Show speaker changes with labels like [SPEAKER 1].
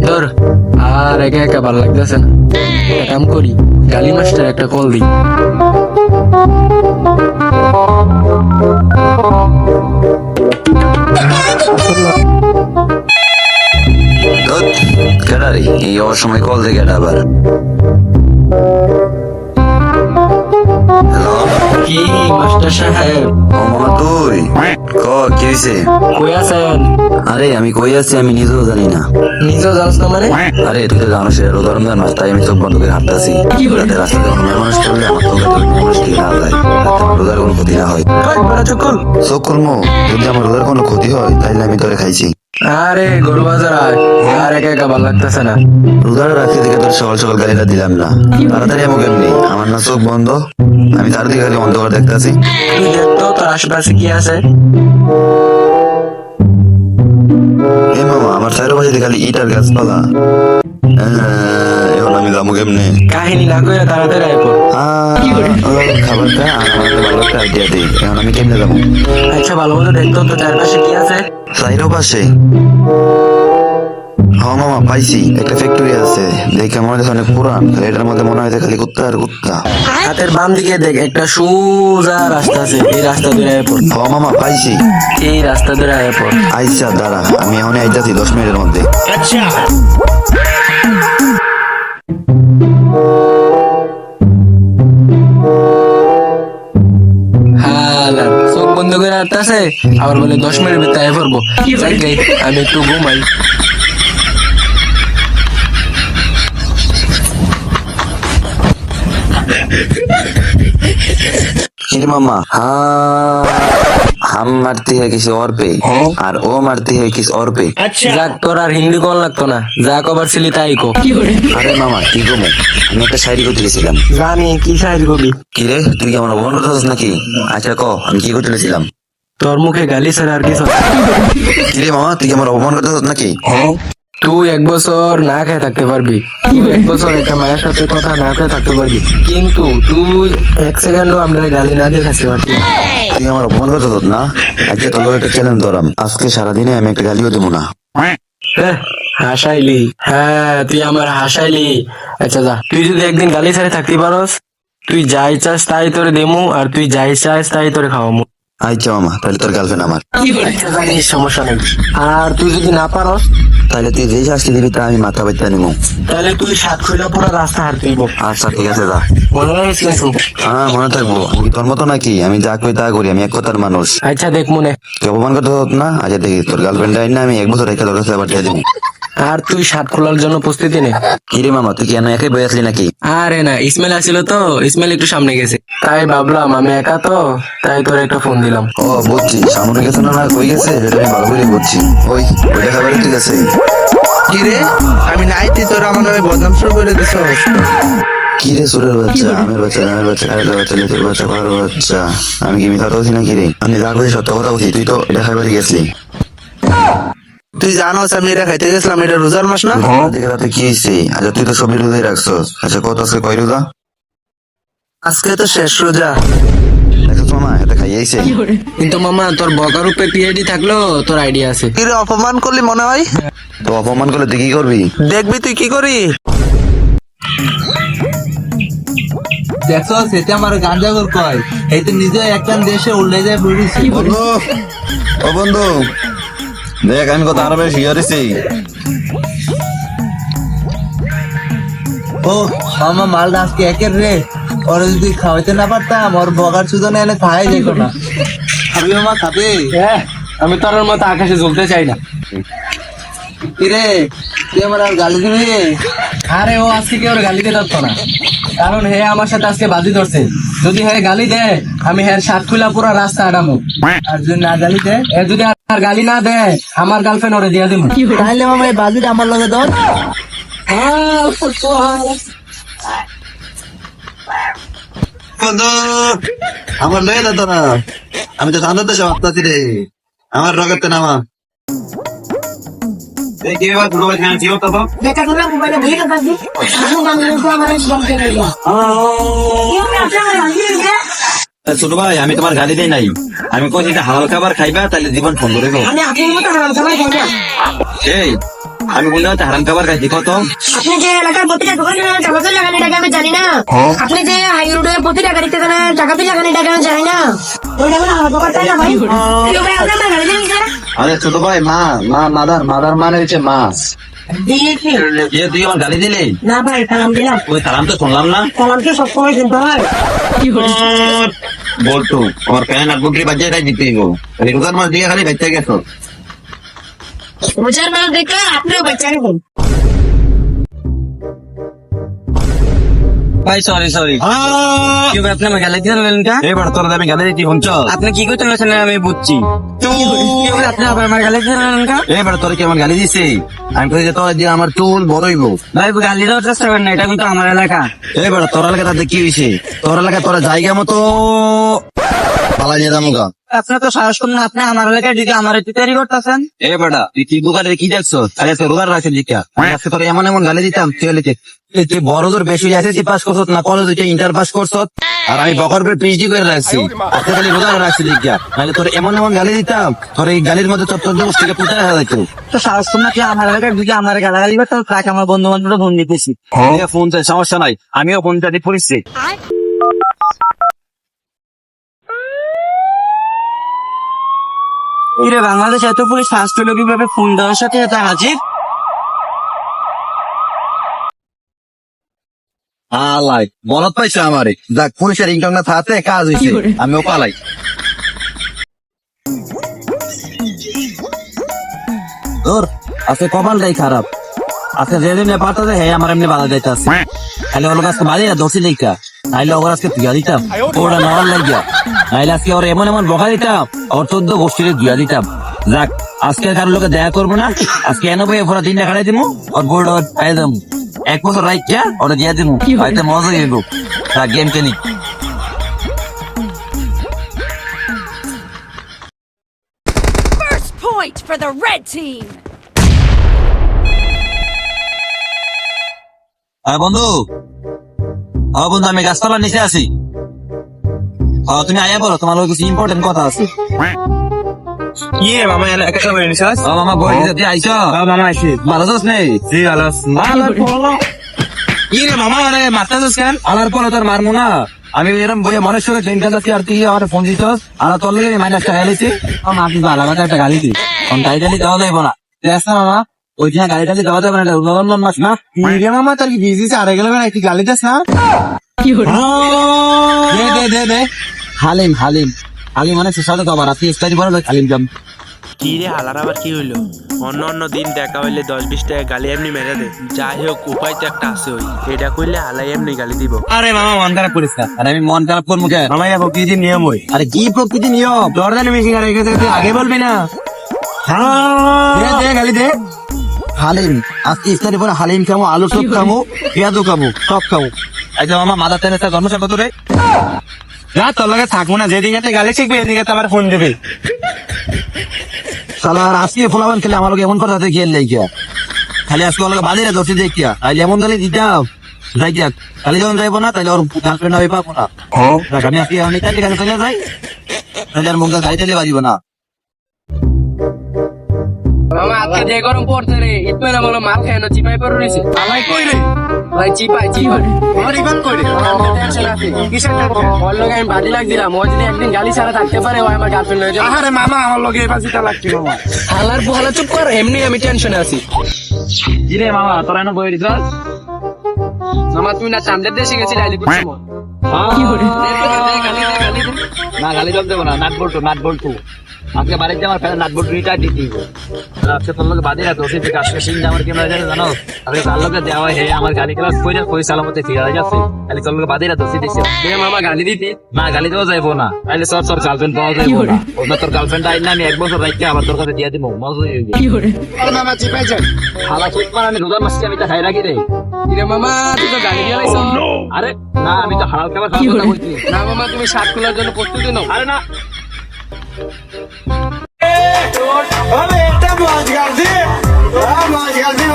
[SPEAKER 1] ধর, আর একা একা ভালো লাগতেছে না, একটা কাম করি, গালি মাস্টার একটা কল দিই।
[SPEAKER 2] কেডারি এই অসময় কল দিয়ে কেডা আবার? হ্যালো,
[SPEAKER 1] কি মাস্টার সাহেব,
[SPEAKER 2] ও মামা তুই ক কি হয়েছে?
[SPEAKER 1] কই আছেন?
[SPEAKER 2] আরে আমি কই আছি আমি নিজেও জানি না।
[SPEAKER 1] নিজেও জানস না মানে?
[SPEAKER 2] আরে তুই তো জানো সে রোজা রমজান মাস, তাই আমি চোখ বন্ধ করে হাঁটতেছি। যাতে রাস্তাতে কোনো মেয়ে মানুষ পড়লে আমার তো মানুষ ঠিক না যায়, যাতে আমার রোজার কোনো ক্ষতি না হয়। চোখ খুলমো, যদি আমার রোজার কোনো ক্ষতি হয় তাইলে আমি তোরে খাইছি।
[SPEAKER 1] আরে গরু বাজার আয়, আর একা একা ভালো লাগতেছে না।
[SPEAKER 2] রোজার রাখতে থেকে তোর সকাল সকাল গাড়িটা দিলাম না, তাড়াতাড়ি আমাকে এমনি আমার না চোখ বন্ধ, আমি চারদিকে খালি অন্ধকার দেখতেছি।
[SPEAKER 1] তুই দেখতো তোর আশেপাশে কি আছে?
[SPEAKER 2] এ মামা আমার চারো পাশে খালি ইটার গাছপালা। এখন আমি যাবো কেমনে?
[SPEAKER 1] কাহিনী না কইয়া তাড়াতাড়ি আয় পড়।
[SPEAKER 2] খাবারটা আর আমাকে ভালো একটা আইডিয়া দিই, এখন আমি কেমনে যাবো?
[SPEAKER 1] আচ্ছা ভালো মতো দেখতো তো চারপাশে কি আছে?
[SPEAKER 2] চাইরো পাশে হ্যাঁ মামা পাইছি, একটা ফ্যাক্টরি আছে, দেখে মনে হচ্ছে অনেক পুরান, এটার মধ্যে মনে হয় খালি কুত্তা আর কুত্তা।
[SPEAKER 1] হাতের বাম দিকে দেখ, একটা সোজা রাস্তা আছে, এই রাস্তা ধরে আয় পড়।
[SPEAKER 2] হ্যাঁ মামা পাইছি।
[SPEAKER 1] এই রাস্তা ধরে আয় পড়।
[SPEAKER 2] আইসা দাঁড়া, আমি এখন আইতাছি 10 মিনিটের মধ্যে।
[SPEAKER 1] হালা চোখ বন্ধ করে আসতেছে, আবার বলে 10 মিনিট ভিতরে আয় পড়বো। যাই গে, আমি একটু ঘুমাই।
[SPEAKER 2] फिर मामा हाँ हम मारते हैं किसी और पे और वो मारती है किसी और पे।
[SPEAKER 1] যাক, তোর আর হিন্দি কোন লাগতো না, যা কবার ছিলি তাই কো।
[SPEAKER 2] আরে মামা কি গো, আমি একটা শায়রি করতে গেছিলাম।
[SPEAKER 1] জানি কি সাইজ কবি।
[SPEAKER 2] কি রে তুই কি আমার অপমান করতেছিস নাকি? আচ্ছা ক আমি কি করতে গেছিলাম?
[SPEAKER 1] তোর মুখে গালি ছাড়া আর কিছু না।
[SPEAKER 2] কি রে মামা তুই কি আমার অপমান করতেছিস নাকি?
[SPEAKER 1] তুই 1 বছর না খেয়ে থাকতে পারবি, তুই 1 বছর একটা মায়ের সাথে কথা না খেয়ে থাকতে পারবি, কিন্তু তুই 1 সেকেন্ডও আমরা গালি না দিয়ে থাকতে পারবি না।
[SPEAKER 2] তুই আমার অপমান করতেছিস না? আজকে তোর একটা চ্যালেঞ্জ ধরাম, আজকে সারাদিনে আমি একটা গালিও দেবো না।
[SPEAKER 1] হ্যাঁ, হাসাইলি, হ্যাঁ তুই আমার হাসাইলি। আচ্ছা যা, তুই যদি একদিন গালি ছেড়ে থাকতে পারস, তুই যাই চাস তাই তোরে দেমু, আর তুই যাই চাস তাই তোরে খাওয়ামু।
[SPEAKER 2] আচ্ছা মামা তাহলে তোর গার্লফ্রেন্ড আমার।
[SPEAKER 1] আচ্ছা জানিস, সমস্যা নেই। আর তুই যদি না পারস,
[SPEAKER 2] তাহলে তুই যেই শাস্তি দিবি তা আমি মাথা বেঁধে নিবো।
[SPEAKER 1] তাহলে তুই 7 খুলে পুরো রাস্তা হাঁটতে দিব।
[SPEAKER 2] আচ্ছা ঠিক আছে যা।
[SPEAKER 1] মনে রাখিস কিন্তু।
[SPEAKER 2] হ্যাঁ মনে থাকবো, আমি কি তোর মতো নাকি? আমি যা করি তা করি, আমি এক কথার মানুষ।
[SPEAKER 1] আচ্ছা দেখ মনে,
[SPEAKER 2] তুই অপমান করতে হত না? আচ্ছা দেখি তোর গার্লফ্রেন্ড আইন না, আমি 1 বছর রেখে তোর কাছে আবার দিয়ে দিবি।
[SPEAKER 1] আর তুই 7 খোলার জন্য প্রস্তুতি নে।
[SPEAKER 2] কিরে মামা তুই কেন একাই বয়ে আসলি নাকি?
[SPEAKER 1] আরে না, ইসমাইল আসছিল তো, ইসমাইল একটু সামনে গেছে, তাই ভাবলাম আমি একা তো, তাই তোর একটা ফোন দিলাম।
[SPEAKER 2] ও বুঝছি, সামনে গেছে না কই গেছে সেটা আমি ভালো করে বুঝছি। ওইটা খাবারে ঠিক আছে।
[SPEAKER 3] কিরে আমি নাইতি তোর আমার নামে বদনাম শুরু করে দিছ।
[SPEAKER 2] কি রে সুরের বাচ্চা, আমের বাচ্চা, নামের বাচ্চা, কারের বাচ্চা, লিচুর বাচ্চা, পাহাড়ের বাচ্চা, আমি কি মিথ্যা কথা বলছি নাকি রে? আমি যা বলছি সত্য কথা বলছি, তুই তো এটা খাবারে গেছিলি।
[SPEAKER 3] তুই জানোস আমি এটা খাইতে গেছিলাম, এটা রোজার মাস না?
[SPEAKER 2] দেখে রাতে কি হয়েছে? আচ্ছা তুই তো সবই রোজাই রাখছস, আচ্ছা কত আজকে কয় রোজা?
[SPEAKER 3] আজকে তো শেষ রোজা।
[SPEAKER 2] দেখছ মামা এটা খাইয়াইছে।
[SPEAKER 1] কিন্তু মামা তোর বকার উপরে পিআইডি থাকলো তোর আইডিয়া আছে।
[SPEAKER 3] কিরে অপমান করলি মনে হয়?
[SPEAKER 2] তো অপমান করলে তুই কি করবি?
[SPEAKER 3] দেখবি তুই কি করি।
[SPEAKER 4] দেখছো সেটা আমার গাঁজা গোল কয়, এই তো নিজে একটা দেশে উল্লে যায় পড়েছি।
[SPEAKER 2] ও বন্ধু দেখ আমি কত আরো বেশি হয়েছি।
[SPEAKER 4] ও মামা মালটা আজকে একের রে, ওরা যদি খাওয়াইতে না পারতাম ওর বগার সুদনে এনে খাওয়াই যেত না। খাবি মামা খাবে?
[SPEAKER 1] আমি তোর মতো আকাশে জ্বলতে চাই না।
[SPEAKER 4] কিরে তুই আমার আর গালি দিবি?
[SPEAKER 1] আরে ও আজকে কেউ গালি দিয়ে ধরতো না, কারণ হে আমার সাথে আজকে বাজি ধরছে। যদি হে গালি দেয় আমি হের 7 খুলা পুরো রাস্তা আড়ামো,
[SPEAKER 4] আর যদি না গালি দে?
[SPEAKER 1] এ যদি আর গালি না দেয় আমার গার্লফ্রেন্ড ওরে দিয়া দিব।
[SPEAKER 4] তাহলে মামা এই বাজিটা আমার লগে ধর।
[SPEAKER 2] বন্ধু আমার লয়ে যেত না, আমি তো ঠান্ডা দেশে ভাবতাছি রে, আমার রকেটে নামা।
[SPEAKER 5] Beca con la cubana, voy a pasar. Aku bangun gua mana sebab dia ya. Iya, apa yang
[SPEAKER 2] ছোট ভাই আমি তোমার গালি দেই নাই, আমি কই যেটা হালাল খাবার খাইবা তাহলে জীবন সুন্দর হইব।
[SPEAKER 5] Ani aku mau tahan sama dia.
[SPEAKER 2] এই আমি বললে হয়তো হারাম খাবার খাইছি কত
[SPEAKER 5] আপনি যে এলাকার প্রতিটা দোকানে টাকা তুলে লাগান এটাকে আমি জানি না। আপনি যে হাই রোডে প্রতিটা গাড়িতে টাকা তুলে লাগান এটাকে আমি জানি না। ওইটা বলে আমার দোকান তাই না ভাই? কেউ ভাই আপনার গাড়ি দিন স্যার।
[SPEAKER 2] আরে ছোট ভাই মাদার মানে হচ্ছে মাছ
[SPEAKER 5] দিয়েছি।
[SPEAKER 2] তুই আমার গালি দিলি
[SPEAKER 5] না ভাই সালাম দিলাম।
[SPEAKER 2] ওই সালাম তো শুনলাম না
[SPEAKER 5] সালাম তো সবসময় কিন্তু হয়।
[SPEAKER 2] বলতো আমার প্যান আর বুকরি বাজিয়ে তাই দিতে গো রোজার মাছ দিয়ে খালি খাইতে গেছো
[SPEAKER 5] রোজার মাল দেখলে আপনিও বাচ্চা নেবেন।
[SPEAKER 1] ভাই সরি কি ভাই আপনি আমার গালি দিলেন কা?
[SPEAKER 2] এবার তোর আমি গালি দিচ্ছি শুনছ
[SPEAKER 1] আপনি কি করতে পারছেন আমি বুঝছি। কি ভাই আপনি আবার আমার গালি দিলেন কা?
[SPEAKER 2] এবার তোর কি আমার গালি দিছে আমি কই যে তোর দিয়ে আমার চুল বড়ইব
[SPEAKER 1] ভাই গালি দেওয়ার চেষ্টা করেন না, এটা কিন্তু আমার এলাকা।
[SPEAKER 2] এবার তোর এলাকা তাতে কি হয়েছে তোর এলাকা তোর জায়গা মতো পালা নিয়ে যাবো গা
[SPEAKER 1] আপনি তো সাহস করুন না, আপনি আমার এলাকায় দিকে আমার তৈরি করতেছেন।
[SPEAKER 2] এ বেটা তুই কি দোকানে কি দেখছো আরে তোর রোজার রাখছে লিখা আজকে তোর এমন গালি দিতাম তুই বড় তোর বেশি এসএসসি পাস করছত না কলেজ তুই ইন্টার পাস করছত আর আমি বকর করে পিএইচডি করে রাখছি আজকে খালি রোজার রাখছি লিখা নাহলে তোর এমন গালি দিতাম তোর এই গালির মধ্যে তোর তোর গোষ্ঠীকে পুঁতে রাখা যাইতো
[SPEAKER 1] তো সাহস করুন না, কি আমার এলাকায় দিকে আমার গালাগালি করতে তাকে আমার বন্ধু বান্ধবরা ফোন দিতেছি।
[SPEAKER 2] ফোন সমস্যা নাই আমিও ফোনটা দিয়ে পড়েছি
[SPEAKER 1] ইরে বাংলাদেশ এত পুলিশ স্বাস্থ্য লোক ভাবে ফোন দেওয়ার সাথে এত হাজির।
[SPEAKER 2] আলাই মনত পাইছে আমারে যাক পুলিশের ইনকাম না থাকতে কাজ হয়েছে আমিও পালাই তোর আজকে কপালটাই খারাপ আজকে যেদিন পাঠাতে হ্যাঁ আমার এমনি বাধা যাইতে আছে তাহলে ওর আজকে বাড়ি না দোষী লেখা নাইলে ওর আজকে ধুয়া দিতাম ওরা নেওয়ার লাগিয়া নাইলে আজকে ওর এমন বকা দিতাম ওর 14 গোষ্ঠীর ধুয়া দিতাম যাক আজকে কারোর লোকে দেখা করবো না আজকে এনে বই পুরো দিনটা খাড়াই দিব ওর বোর্ড পাই দাম 1 বছর রাইখা ওরা দিয়ে দিব হয়তো মজা হইব গেম খেলি
[SPEAKER 6] First point for the red team.
[SPEAKER 2] বন্ধু বন্ধু আমি গাছতলার নিচে আছি তুমি আয়া বলো তোমার লোক কিছু ইম্পর্টেন্ট কথা আছে
[SPEAKER 1] ইয়ে মামা একা করে নিছাস?
[SPEAKER 2] মামা বই দিতে আইছো
[SPEAKER 1] মামা আইছি।
[SPEAKER 2] ভালো আছিস নেই
[SPEAKER 1] জি ভালো আছি। ইরে মামা আরে মারতাছিস কেন?
[SPEAKER 2] আলার পরে তোর মারমু না আমি এরকম বইয়ে মনের সঙ্গে ট্রেন কাজাচ্ছি আর তুই আমার ফোন দিছস আর তোর লেগে মাইনাসটা গালিছি মাফি ভালো আমাকে একটা গালি দি ফোন টাইটালি দেওয়া যাইব না দেখ না মামা ওই যে গাড়িটালি দেওয়া যাবে না এটা রমজান মাস না
[SPEAKER 4] ইরে মামা তোর কি বিজি আরে গেল না একটু গালি দিস না।
[SPEAKER 2] দে হালিম মানে সুস্বাদু খাবার আপনি ইফতারি পরে হালিম জাম
[SPEAKER 7] কি রে হালার আবার কি হইলো অন্য দিন দেখা হইলে 10-20 টাকা গালি এমনি মেরে দে যাই হোক উপায় তো একটা আছে ওই এটা কইলে হালাই এমনি গালি দিব
[SPEAKER 1] আরে মামা মন খারাপ করিস না।
[SPEAKER 2] আর আমি মন খারাপ করবো কেন
[SPEAKER 1] মামা এটা প্রকৃতির নিয়ম হই।
[SPEAKER 2] আরে কি প্রকৃতি নিয়ম
[SPEAKER 1] জর্দানি মিশিং আর এখানে তুই আগে বলবি না। দে গালি দে।
[SPEAKER 2] হালিম আজকে ইফতারি পরে হালিম খামো আলু চপ খামো পেঁয়াজু খামো সব খামো একদম আমার মাদার টেনেসটা জন্মসার কত রে
[SPEAKER 1] যা তোর লগে থাকবো না, যেদিকে গালি শিখবে এদিকে তো আবার ফোন দিবি।
[SPEAKER 2] সালা আর আজকে ফোলাবান খেলে আমার লোক এমন কথা খেয়ে লেগিয়া খালি আজকে ওর লোক বাদিরা দোষে দেখিয়া তাইলে এমন গালি দিতাম যাই যাক খালি যখন যাইবো না তাইলে ওর গার্লফ্রেন্ড আমি পাবো না দেখ, আমি আজকে অনেক কাছে চলে যাই তাহলে আর মুখটা গাড়ি টাইলে বাজিব না
[SPEAKER 8] মামা আজকে যে গরম পড়ছে রে ইতমে না বলো মাল খায় না চিপাই পড়ে রইছে আলাই কই রে ভাই চিপাই আমার ইবান কই রে আমার টেনশন আছে কিসের টেনশন ওর লগে আমি বাদি লাগ দিলাম ও যদি একদিন গালি ছাড়া থাকতে পারে ও আমার গার্লফ্রেন্ড হয়ে যাবে আরে মামা আমার লগে এই বাজিটা লাগছে মামা হালার বহালা চুপ কর এমনি আমি টেনশনে আছি
[SPEAKER 1] কি রে মামা তোরা এনে বই দিছাস?
[SPEAKER 8] মামা তুমি না চান্দের দেশে গেছিলে আইলি বুঝছো
[SPEAKER 1] কি করে?
[SPEAKER 8] গালি দে
[SPEAKER 2] না গালি জব দেবো না নাট বল্টু আজকে বাড়িতে আমার ফেলে নাট বল্টু রিটার দিতে আজকে তোর লোক বাদে রাখো সে কাজটা সিং আমার কেমন জানো জানো আজকে তার লোকে দেওয়া হয় আমার গালি ক্লাস কই সালামতে ফিরে যাচ্ছে তাহলে তোর লোক বাদে রাখো সে দিচ্ছে
[SPEAKER 8] দে মামা গালি দিতি
[SPEAKER 2] না গালি দেওয়া যাইবো না তাহলে সর গার্লফ্রেন্ড পাওয়া যাইবো না ওটা তোর গার্লফ্রেন্ড আইন না আমি 1 বছর রাখতে আবার তোর কাছে দিয়ে দিব মজা হয়ে যাবে
[SPEAKER 8] মামা চিপাই যান
[SPEAKER 2] হালা চুপ কর আমি রোজার মাসে আমি তা খাই রাখি রে
[SPEAKER 8] রে মামা তুই তো গালি দিয়ে লাইছো
[SPEAKER 2] আরে না আমি তো হালাল খাবার খাওয়ার কথা বলছি
[SPEAKER 8] না মামা তুমি শার্ট খোলার জন্য প্রস্তুতি নাও
[SPEAKER 2] আরে না
[SPEAKER 4] এটা মাছ গাল দি